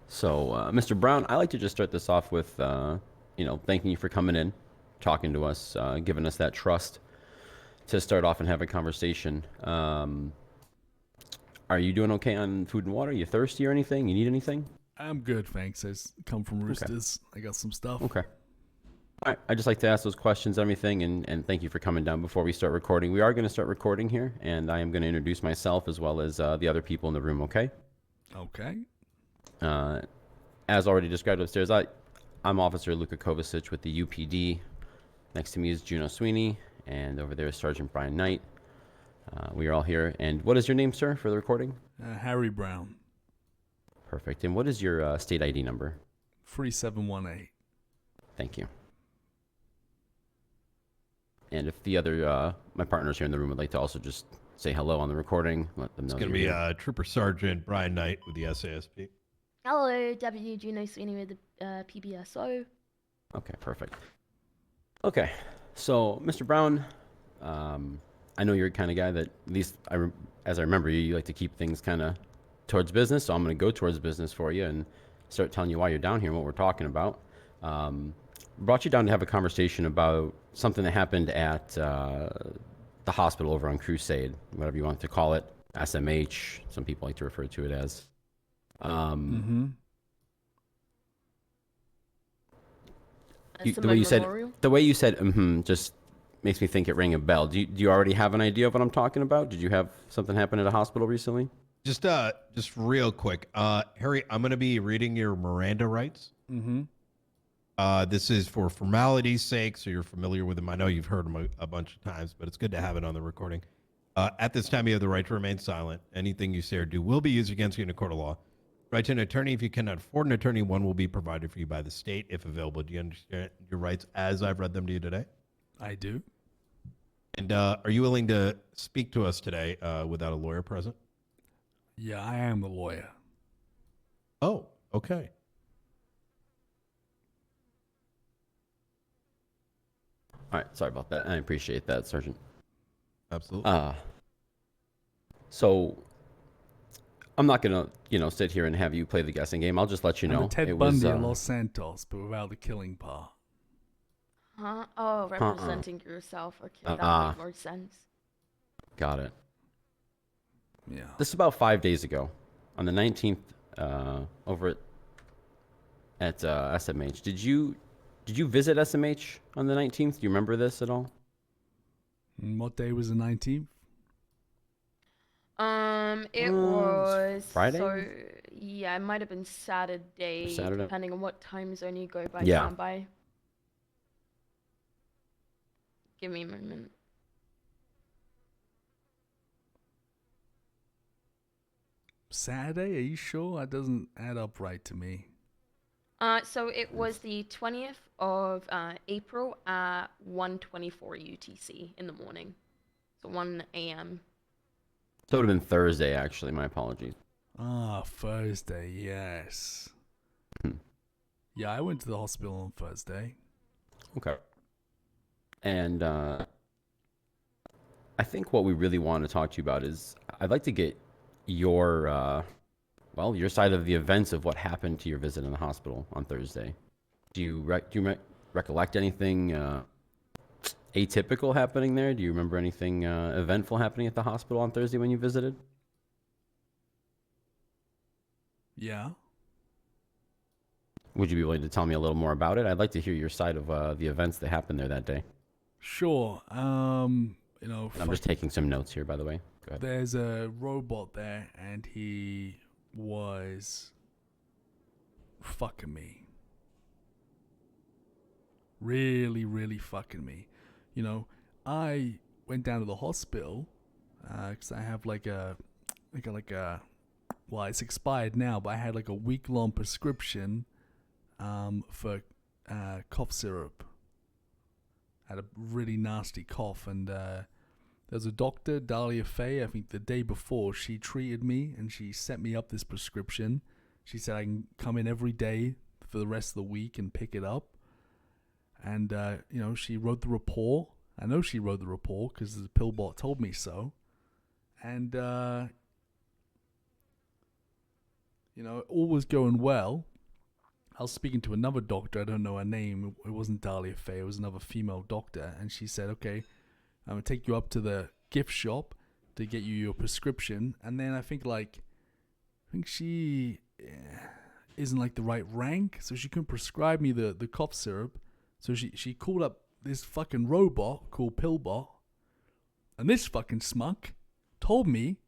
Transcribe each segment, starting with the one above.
So, Mr. Brown, I like to just start this off with, thanking you for coming in, talking to us, giving us that trust to start off and have a conversation. Are you doing okay on food and water? You thirsty or anything? You need anything? I'm good, thanks. I come from Okay. Roosters. I got some stuff. Okay. All right. I just like to ask those questions, everything, and thank you for coming down before we start recording. We are going to start recording here, and I am going to introduce myself as well as the other people in the room, okay? Okay. Uh, as already described upstairs, I'm Officer Luka Kovacic with the UPD. Next to me is Juno Sweeney, and over there is Sergeant Brian Knight. We are all here. And what is your name, sir, for the recording? Harry Brown, Perfect. And what is your state ID number? 3718. Thank you. And if the other, my partners here in the room would like to also just say hello on the recording, let them know. It's going to be Trooper Sergeant Brian Knight with the SASP. Hello, Deputy Juno Sweeney with the PBSO. Okay, perfect. Okay, so Mr. Brown, I know you're the kind of guy that, at least as I remember you, you like to keep things kind of towards business. So I'm going to go towards business for you and start telling you why you're down here and what we're talking about. Brought you down to have a conversation about something that happened at the hospital over on Crusade, whatever you want to call it, SMH. Some people like to refer to it as. The way you said just makes me think it rang a bell. Do you already have an idea of what I'm talking about? Did you have something happen at a hospital recently? Just real quick, Harry, I'm going to be reading your Miranda rights. This is for formality's sake, so you're familiar with them. I know you've heard them a bunch of times, but it's good to have it on the recording. At this time, you have the right to remain silent. Anything you say or do will be used against you in a court of law. Right to an attorney. If you cannot afford an attorney, one will be provided for you by the state if available. Do you understand your rights as I've read them to you today? I do. And are you willing to speak to us today without a lawyer present? Yeah, I am the lawyer. Oh, okay. All right, sorry about that. I appreciate that, Sergeant. Absolutely. So I'm not gonna, sit here and have you play the guessing game. I'll just let you know. I'm Ted Bundy of Los Santos, but without the killing part. Huh? Oh, representing yourself. Okay, that makes more sense. Got it. Yeah. This is about 5 days ago, on the 19th, over at SMH. Did you visit SMH on the 19th? Do you remember this at all? What day was the 19th? It was Friday? So yeah, it might have been Saturday, depending on what time zone you go by. Yeah. Standby. Give me a moment. Saturday? Are you sure? That doesn't add up right to me. So it was the 20th of April at 1:24 UTC in the morning. So 1 a.m. So it would have been Thursday, actually. My apologies. Thursday, yes. Yeah, I went to the hospital on Thursday. Okay. And I think what we really want to talk to you about is I'd like to get your side of the events of what happened to your visit in the hospital on Thursday. Do you recollect anything atypical happening there? Do you remember anything eventful happening at the hospital on Thursday when you visited? Yeah. Would you be willing to tell me a little more about it? I'd like to hear your side of the events that happened there that day. Sure. I'm just taking some notes here, by the way. Go ahead. There's a robot there, and he was fucking me. Really, really fucking me. I went down to the hospital because I have well, it's expired now, but I had like a week-long prescription for cough syrup. I had a really nasty cough, and there's a doctor, Dahlia Faye, I think the day before, she treated me, and she set me up this prescription. She said I can come in every day for the rest of the week and pick it up. And, she wrote the report. I know she wrote the report because the pillbot told me so. And, all was going well. I was speaking to another doctor. I don't know her name. It wasn't Dahlia Faye. It was another female doctor. And she said, okay, I'm going to take you up to the gift shop to get you your prescription. And then I think she isn't like the right rank. So she couldn't prescribe me the cough syrup. So she called up this fucking robot called Pillbot. And this fucking smug told me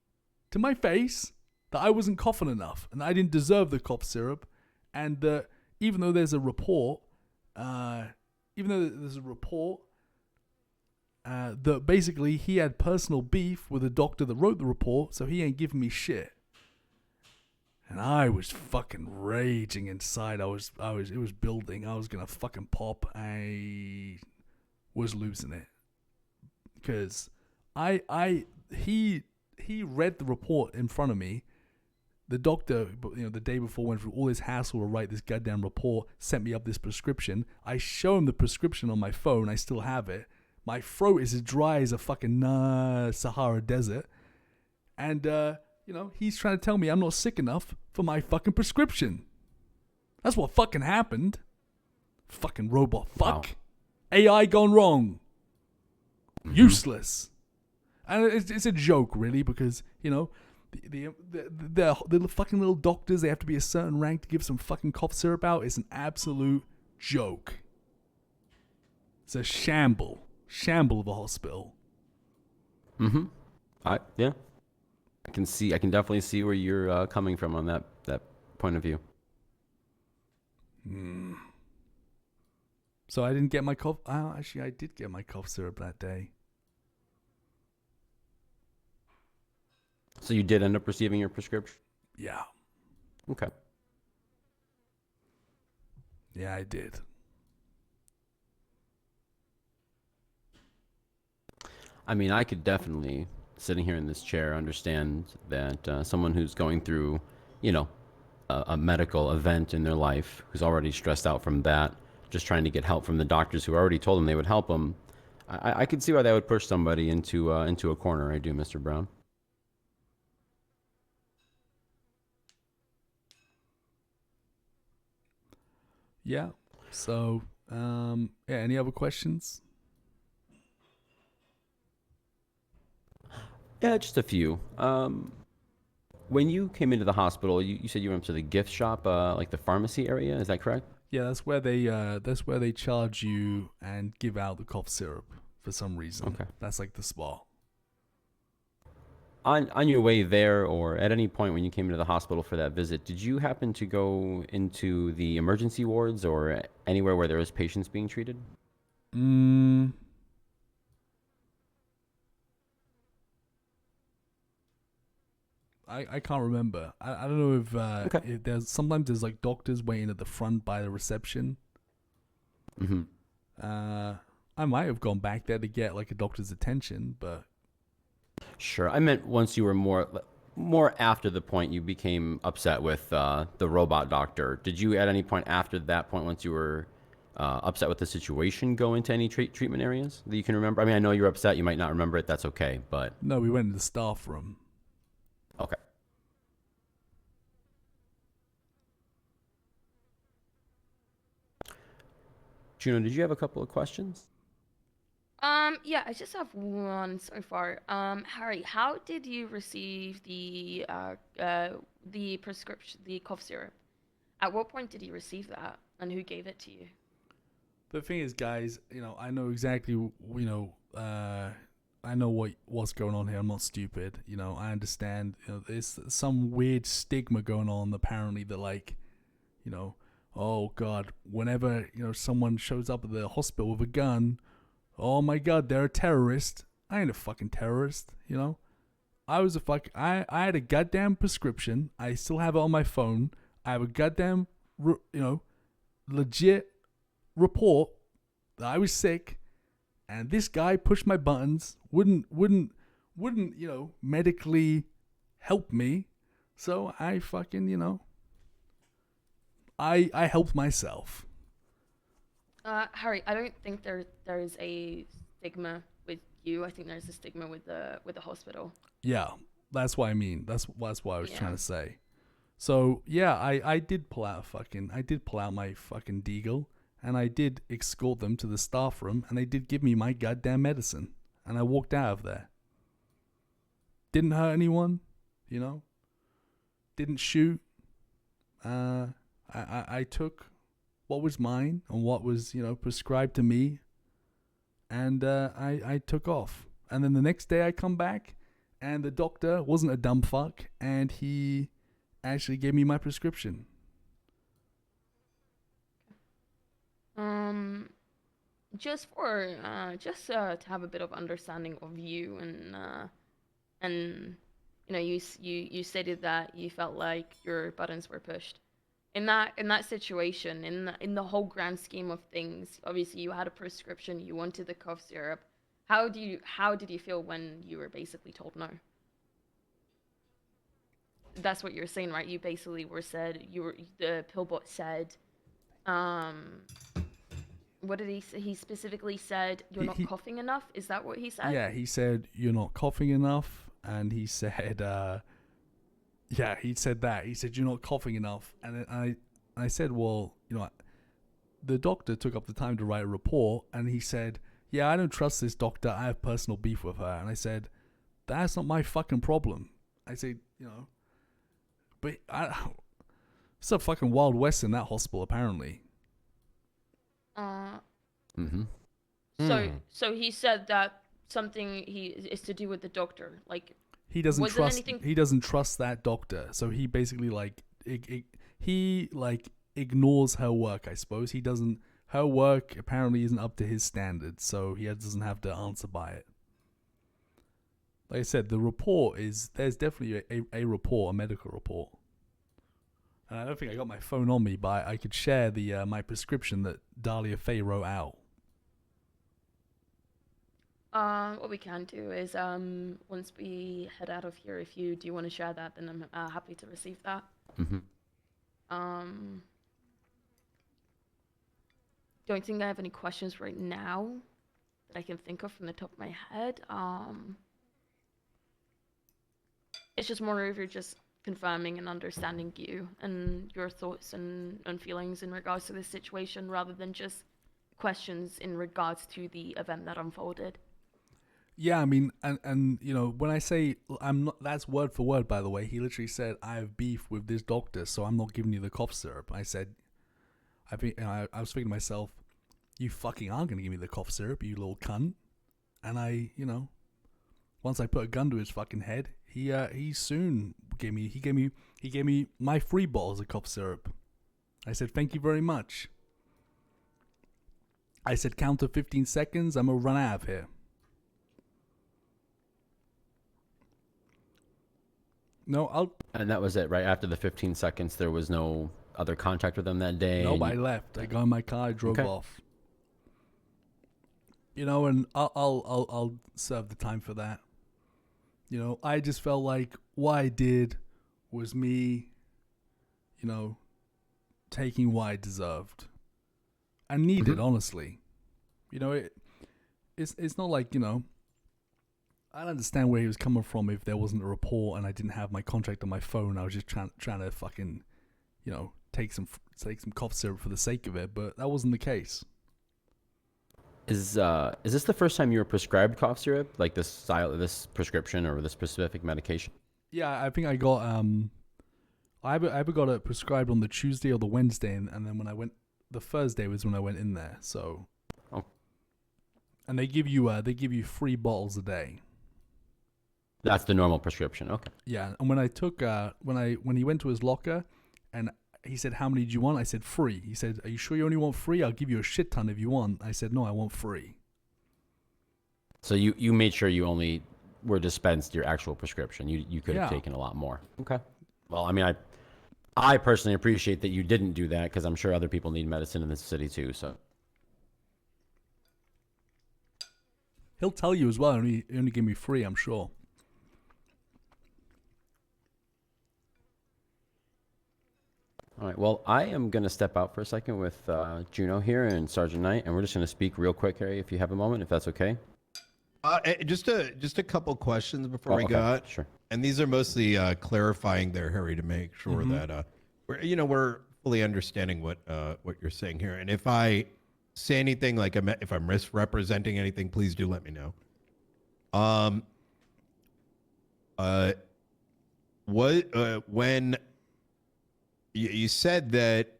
to my face that I wasn't coughing enough. And I didn't deserve the cough syrup. And even though there's a report, that basically he had personal beef with the doctor that wrote the report, so he ain't giving me shit. And I was fucking raging inside. It was building. I was gonna fucking pop. I was losing it because he read the report in front of me. The doctor, the day before went through all this hassle to write this goddamn report, sent me up this prescription. I show him the prescription on my phone. I still have it. My throat is as dry as a fucking Sahara Desert. And, he's trying to tell me I'm not sick enough for my fucking prescription. That's what fucking happened. Fucking robot fuck. Wow. AI gone wrong. Mm-hmm. Useless. And it's a joke, really, because, the fucking little doctors, they have to be a certain rank to give some fucking cough syrup out. It's an absolute joke. It's a shamble of a hospital. Mm-hmm. I can definitely see where you're coming from on that point of view. So I didn't get my cough. Oh, actually, I did get my cough syrup that day. So you did end up receiving your prescription? Yeah. Okay. Yeah, I did. I mean, I could definitely, sitting here in this chair, understand that someone who's going through, a medical event in their life, who's already stressed out from that, just trying to get help from the doctors who already told them they would help them. I could see why that would push somebody into a corner. I do, Mr. Brown. Yeah. So, any other questions? Yeah, just a few. When you came into the hospital, you said you went to the gift shop, like the pharmacy area. Is that correct? Yeah, that's where they charge you and give out the cough syrup for some reason. Okay. That's like the spot. On your way there, or at any point when you came into the hospital for that visit, did you happen to go into the emergency wards or anywhere where there was patients being treated? I can't remember. I don't know if there's like doctors waiting at the front by the reception. Mm-hmm. I might have gone back there to get like a doctor's attention, but. Sure. I meant once you were more after the point you became upset with the robot doctor. Did you at any point after that point, once you were upset with the situation, go into any treatment areas that you can remember? I mean, I know you're upset. You might not remember it. That's okay. But no, we went to the staff room. Okay. Juno, did you have a couple of questions? Yeah, I just have one so far. Harry, how did you receive the prescription, the cough syrup? At what point did you receive that, and who gave it to you? The thing is, guys, I know exactly, I know what's going on here. I'm not stupid. I understand. There's some weird stigma going on, apparently, that oh God, whenever, someone shows up at the hospital with a gun, oh my God, they're a terrorist. I ain't a fucking terrorist, I was I had a goddamn prescription. I still have it on my phone. I have a goddamn, legit report that I was sick, and this guy pushed my buttons, wouldn't, medically help me. So I fucking, I helped myself. Harry, I don't think there is a stigma with you. I think there's a stigma with the hospital. Yeah, that's what I mean. That's what I was trying to say. So yeah, I did pull out my fucking deagle, and I did escort them to the staff room, and they did give me my goddamn medicine, and I walked out of there. Didn't hurt anyone, you know. Didn't shoot. I took what was mine and what was, you know, prescribed to me, and I took off. And then the next day I come back, and the doctor wasn't a dumb fuck, and he actually gave me my prescription. Just to have a bit of understanding of you, and you know, you stated that you felt like your buttons were pushed. In that situation, in the whole grand scheme of things, obviously you had a prescription, you wanted the cough syrup. How did you feel when you were basically told no? That's what you're saying, right? You basically the pillbot said, what did he say? He specifically said, you're not coughing enough? Is that what he said? Yeah, he said, you're not coughing enough. And he said, yeah, he said that. He said, you're not coughing enough. And I said, well, you know, the doctor took up the time to write a report. And he said, yeah, I don't trust this doctor. I have personal beef with her. And I said, that's not my fucking problem. I said, you know, but it's a fucking Wild West in that hospital, apparently. So he said that something is to do with the doctor, like he doesn't trust that doctor. So he basically he ignores her work, I suppose. Her work apparently isn't up to his standards, so he doesn't have to answer by it. Like I said, the report there's definitely a report, a medical report. And I don't think I got my phone on me, but I could share my prescription that Dahlia Faye wrote out. What we can do is, once we head out of here, if you do want to share that, then I'm happy to receive that. Don't think I have any questions right now that I can think of from the top of my head. It's just more of just confirming and understanding you and your thoughts and feelings in regards to this situation, rather than just questions in regards to the event that unfolded. Yeah, I mean, and you know, when I say I'm not, that's word for word, by the way. He literally said, I have beef with this doctor, so I'm not giving you the cough syrup. I said, I was thinking to myself, you fucking aren't going to give me the cough syrup, you little cunt. And I, you know, once I put a gun to his fucking head, he soon gave me my free bottles of cough syrup. I said, thank you very much. I said, count to 15 seconds, I'm going to run out of here. No, And that was it, right? After the 15 seconds, there was no other contact with them that day? No, I left. I got in my car, I drove off. You know, and I'll serve the time for that. You know, I just felt like what I did was me, you know, taking what I deserved and needed, honestly. You know, it's not like, you know, I don't understand where he was coming from if there wasn't a report and I didn't have my contract on my phone. I was just trying to fucking, you know, take some cough syrup for the sake of it, but that wasn't the case. Is this the first time you were prescribed cough syrup, like this prescription or this specific medication? Yeah, I think I got I either got it prescribed on the Tuesday or the Wednesday, and then when I went, the Thursday was when I went in there. So, and they give you 3 bottles a day. That's the normal prescription. Okay. Yeah, and when I took when he went to his locker, and he said, how many do you want? I said 3. He said, are you sure you only want 3? I'll give you a shit ton if you want. I said, no, I want 3. So you made sure you only were dispensed your actual prescription. You could have taken a lot more. Okay. Well, I mean, I personally appreciate that you didn't do that, because I'm sure other people need medicine in this city too. So he'll tell you as well. He only gave me 3, I'm sure. All right. Well, I am going to step out for a second with Juno here and Sergeant Knight, and we're just going to speak real quick, Harry, if you have a moment, if that's okay. Just a couple questions before Oh, we okay, go. sure. And these are mostly clarifying there, Harry, to make sure that we're fully understanding what you're saying here. And if I say anything like if I'm misrepresenting anything, please do let me know. When you said that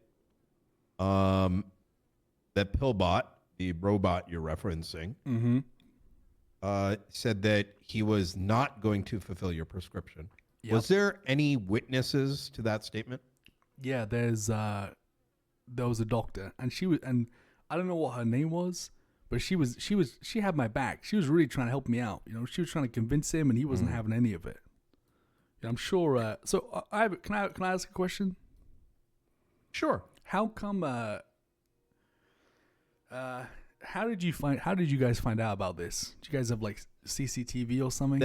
that Pillbot, the robot you're referencing, said that he was not going to fulfill your prescription. Yep. Was there any witnesses to that statement? Yeah, there was a doctor, and and I don't know what her name was, but she had my back. She was really trying to help me out. You know, she was trying to convince him, and he wasn't having any of it. And I'm sure. So can I ask a question? Sure. How come? How did you guys find out about this? Do you guys have like CCTV or something?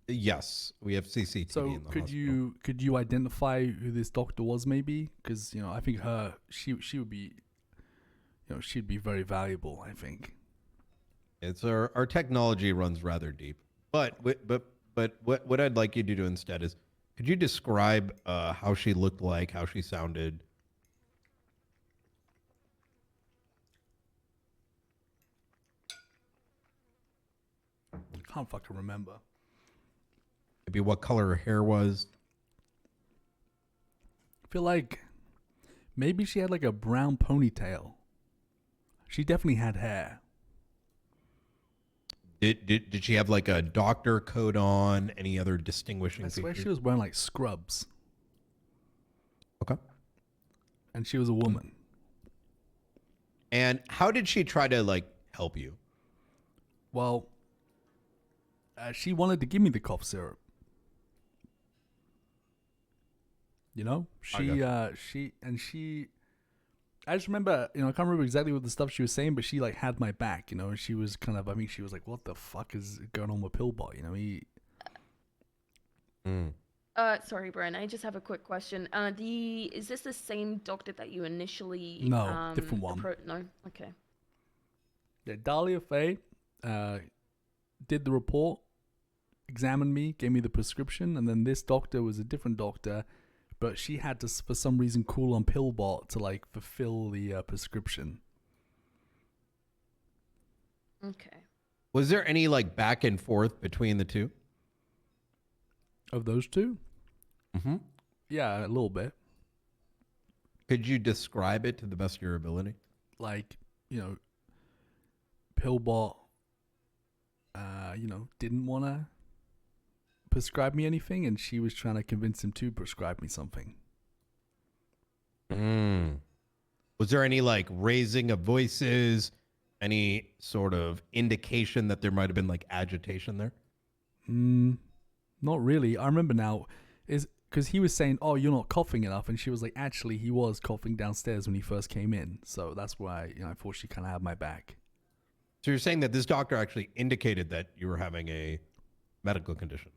Yes, we have CCTV So in the hospital. could you identify who this doctor was maybe? Because I think she would be, she'd be very valuable. I think. It's our technology runs rather deep, but what I'd like you to do instead is, could you describe how she looked like, how she sounded? I can't fucking remember. Maybe what color her hair was? I feel like maybe she had like a brown ponytail. She definitely had hair. Did she have like a doctor coat on? Any other distinguishing I swear features? she was wearing like scrubs, Okay. and she was a woman. And how did she try to like help you? Well, she wanted to give me the cough syrup. You know, she I just remember, I can't remember exactly what the stuff she was saying, but she like had my back, and she was kind of, I mean, she was like, what the fuck is going on with Pillbot? Sorry, Brian. I just have a quick question. Is this the same doctor that you initially? No, different one. No. Okay. Yeah, Dahlia Faye did the report, examined me, gave me the prescription, and then this doctor was a different doctor, but she had to, for some reason, call on Pillbot to like fulfill the prescription. Okay. Was there any like back and forth between the two? Of those two? Mm-hmm. Yeah, a little bit. Could you describe it to the best of your ability? Like, Pillbot, didn't want to prescribe me anything, and she was trying to convince him to prescribe me something. Was there any like raising of voices, any sort of indication that there might have been like agitation there? Not really. I remember now, is because he was saying, "Oh, you're not coughing enough," and she was like, "Actually, he was coughing downstairs when he first came in." So that's why I thought she kind of had my back. So you're saying that this doctor actually indicated that you were having a medical condition?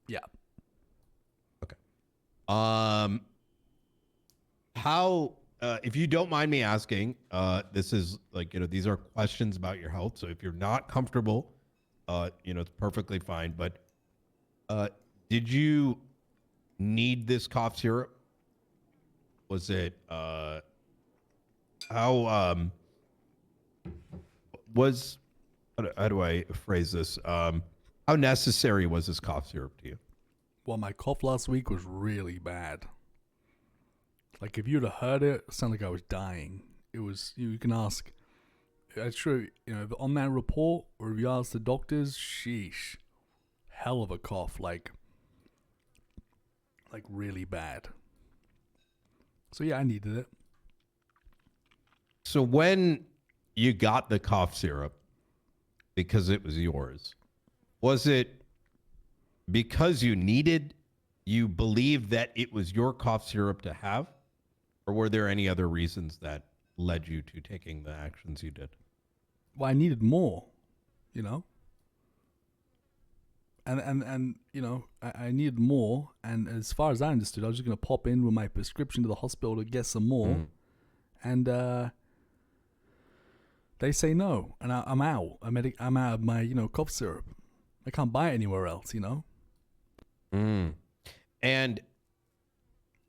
Yeah. Okay. How, if you don't mind me asking, this is like, these are questions about your health. So if you're not comfortable, it's perfectly fine. But did you need this cough syrup? Was it, how do I phrase this? How necessary was this cough syrup to you? Well, my cough last week was really bad. Like, if you'd have heard it, it sounded like I was dying. It was, you can ask, it's true, on that report, or if you ask the doctors, sheesh, hell of a cough, like really bad. So yeah, I needed it. So when you got the cough syrup, because it was yours, was it because you believed that it was your cough syrup to have? Or were there any other reasons that led you to taking the actions you did? Well, I needed more, And I needed more. And as far as I understood, I was just going to pop in with my prescription to the hospital to get some more. And They say no, and I'm out. I'm out of my, cough syrup. I can't buy it anywhere else, Mm. And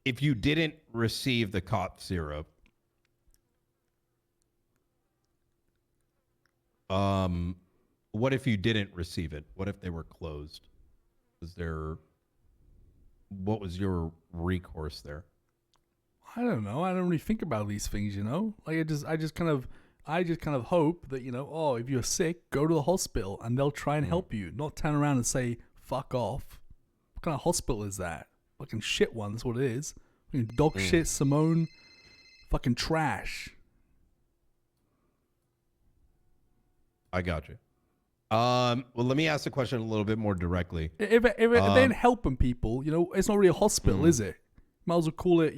if you didn't receive the cough syrup, what if you didn't receive it? What if they were closed? What was your recourse there? I don't know. I don't really think about these things, Like I just kind of hope that, oh, if you're sick, go to the hospital and they'll try and help you, not turn around and say, fuck off. What kind of hospital is that? Fucking shit one, that's what it is. Fucking dog shit, Simone. Fucking trash. I got you. Well, let me ask the question a little bit more directly. If they ain't helping people, it's not really a hospital, is it? Might as well call it,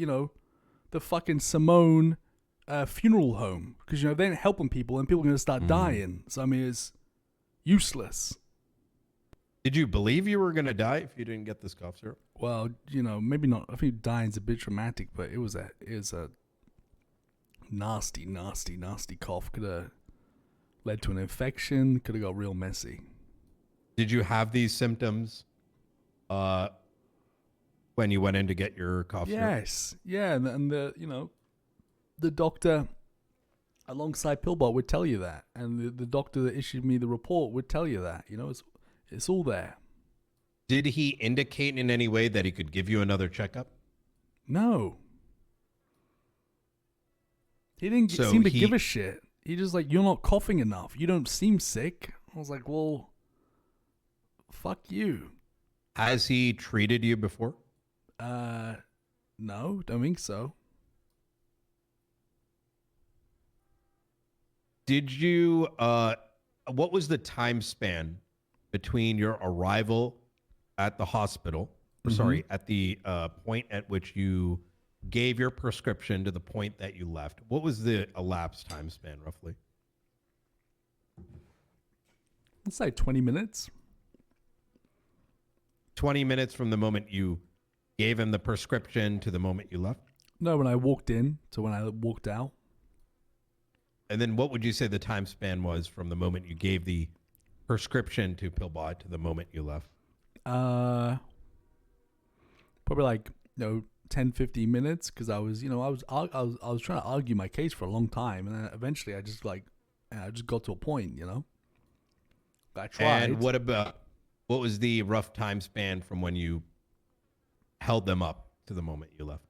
the fucking Simone funeral home. Because, they ain't helping people and people are going to start dying. So, I mean, it's useless. Did you believe you were going to die if you didn't get this cough syrup? Well, maybe not. I think dying's a bit dramatic, but it was a nasty, nasty, nasty cough. Could have led to an infection. Could have got real messy. Did you have these symptoms when you went in to get your cough syrup? Yes. Yeah, and the the doctor alongside Pillbot would tell you that, and the doctor that issued me the report would tell you that. It's all there. Did he indicate in any way that he could give you another checkup? No. He didn't seem to give a shit. He just like, you're not coughing enough. You don't seem sick. I was like, well, fuck you. Has he treated you before? No, don't think so. Did you, what was the time span between your arrival at the hospital, or sorry, at the point at which you gave your prescription to the point that you left? What was the elapsed time span, roughly? Let's say 20 minutes. 20 minutes from the moment you gave him the prescription to the moment you left? No, when I walked in to when I walked out. And then what would you say the time span was from the moment you gave the prescription to Pillbot to the moment you left? Probably like 10, 15 minutes, because I was I was trying to argue my case for a long time, and then eventually I just got to a point, I tried. And what was the rough time span from when you held them up to the moment you left?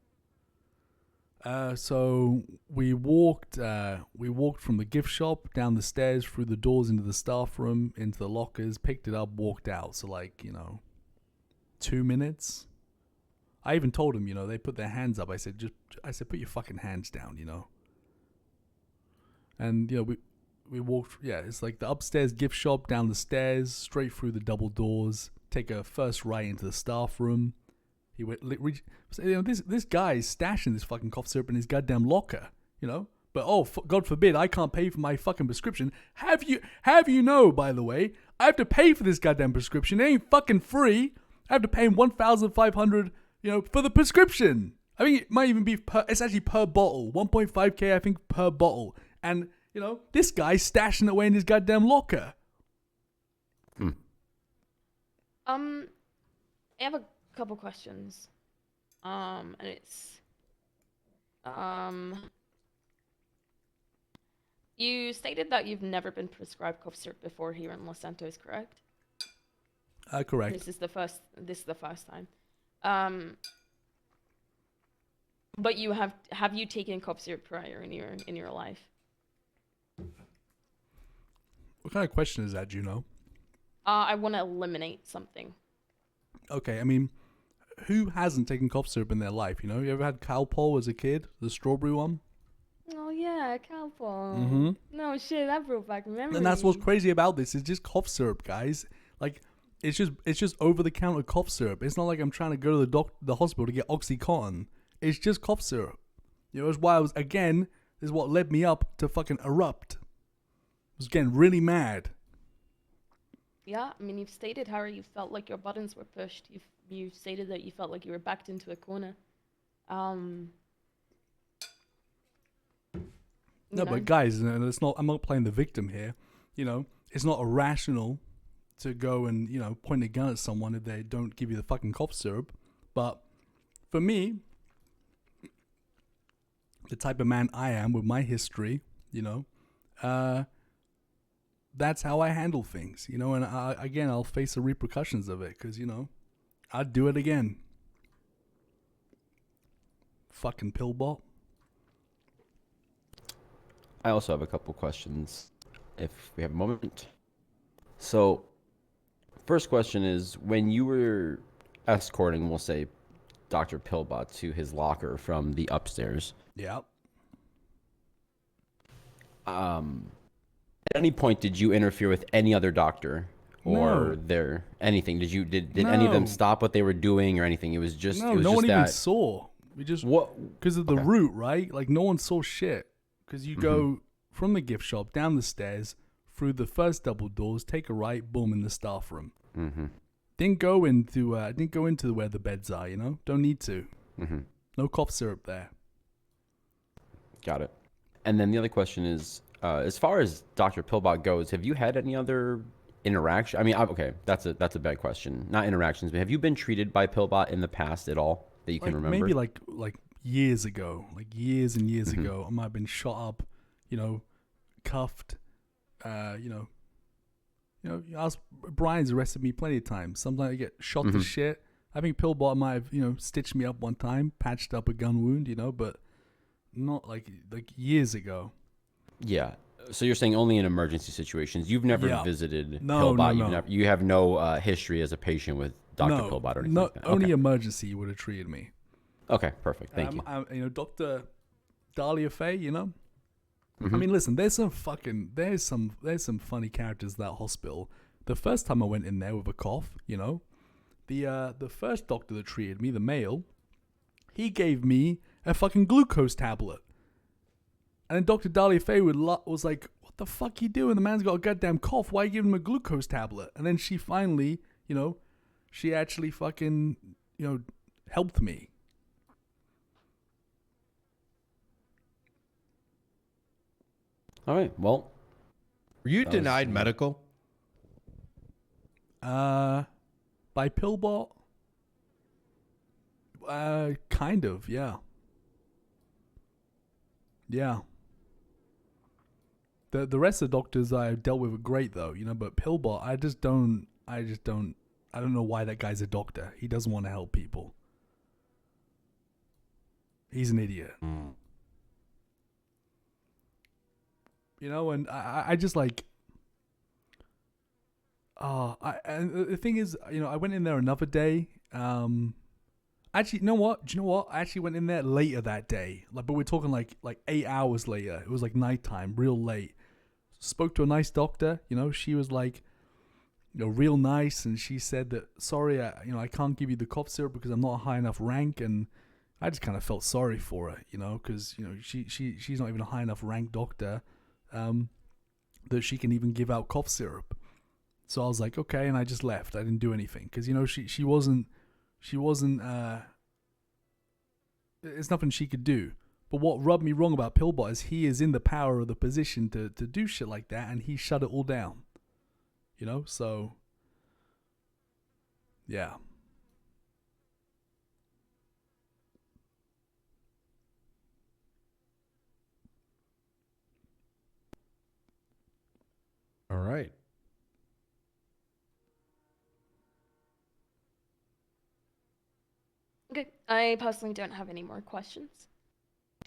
So we walked from the gift shop down the stairs, through the doors into the staff room, into the lockers, picked it up, walked out. So 2 minutes. I even told him, they put their hands up. I said, put your fucking hands down, And we walked. Yeah, it's like the upstairs gift shop, down the stairs, straight through the double doors. Take a first right into the staff room. He went. This guy is stashing this fucking cough syrup in his goddamn locker, But God forbid, I can't pay for my fucking prescription. Have you by the way, I have to pay for this goddamn prescription. It ain't fucking free. I have to pay him $1,500, for the prescription. I think it might even be it's actually per bottle, 1.5K, I think, per bottle. And this guy's stashing it away in his goddamn locker. I have a couple questions. And it's you stated that you've never been prescribed cough syrup before here in Los Santos, correct? Correct. This is the first time. But you have you taken cough syrup prior in your life? What kind of question is that, Juno? I want to eliminate something. Okay, I mean, who hasn't taken cough syrup in their life? You ever had Calpol as a kid, the strawberry one? Oh yeah, Calpol. Mm-hmm. No shit, that brought back memories. And that's what's crazy about this. It's just cough syrup, guys. Like, it's just over the counter cough syrup. It's not like I'm trying to go to the hospital to get OxyContin. It's just cough syrup. That's why this is what led me up to fucking erupt. I was getting really mad. Yeah, I mean, you've stated how you felt like your buttons were pushed. You've stated that you felt like you were backed into a corner. No, but guys, it's not. I'm not playing the victim here. You know, it's not irrational to go and point a gun at someone if they don't give you the fucking cough syrup. But for me, the type of man I am with my history, that's how I handle things. And I'll face the repercussions of it because I'd do it again. Fucking pillbot. I also have a couple questions, if we have a moment. So, first question is, when you were escorting, we'll say, Dr. Pillbot to his locker from the upstairs. Yep. At any point, did you interfere with any other doctor or anything? Did any of them stop what they were doing or anything? It was just no one even saw. We just because of the route, right? Like no one saw shit. Because you go from the gift shop down the stairs through the first double doors, take a right, boom, in the staff room. Mm-hmm. Didn't go into where the beds are. Don't need to. Mm-hmm. No cough syrup there. Got it. And then the other question is, as far as Dr. Pillbot goes, have you had any other interaction? I mean, okay, that's a bad question. Not interactions, but have you been treated by Pillbot in the past at all that you can remember? Maybe like years ago, years and years ago, I might have been shot up, cuffed, Brian's arrested me plenty of times. Sometimes I get shot to shit. I think Pillbot might have, stitched me up one time, patched up a gun wound, but not like years ago. Yeah. So you're saying only in emergency situations. You've never visited Pillbot. No. You have no history as a patient with Dr. Pillbot or anything like that. Only emergency you would have treated me. Okay, perfect. Thank you. Dr. Dahlia Faye, Mm-hmm. I mean, listen, there's some funny characters in that hospital. The first time I went in there with a cough, the first doctor that treated me, the male, he gave me a fucking glucose tablet. And then Dr. Dahlia Faye was like, what the fuck you doing? The man's got a goddamn cough. Why are you giving him a glucose tablet? And then she finally, she actually fucking, helped me. All right. Well, were you denied medical? By Pillbot? Kind of, yeah. Yeah. The rest of the doctors I've dealt with are great though, but Pillbot, I don't know why that guy's a doctor. He doesn't want to help people. He's an idiot. And I just like, and the thing is, I went in there another day. Actually, you know what? Do you know what? I actually went in there later that day. But we're talking like 8 hours later. It was like nighttime, real late. Spoke to a nice doctor. She was like, real nice, and she said that sorry, I can't give you the cough syrup because I'm not a high enough rank, and I just kind of felt sorry for her, because she's not even a high enough rank doctor. That she can even give out cough syrup. So I was like, okay, and I just left. I didn't do anything because she wasn't there's nothing she could do. But what rubbed me wrong about Pillbot is he is in the power of the position to do shit like that, and he shut it all down. So yeah. All right. Okay, I personally don't have any more questions.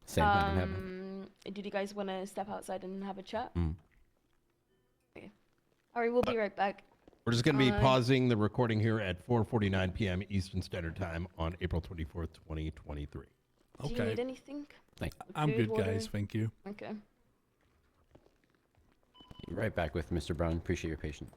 Same. I don't have it. Did you guys want to step outside and have a chat? Okay. All right, we'll be right back. We're just going to be pausing the recording here at 4:49 p.m. Eastern Standard Time on April 24th, 2023. Do you need anything? I'm Food, good, water? guys. Thank you. Okay. Right back with Mr. Brown. Appreciate your patience.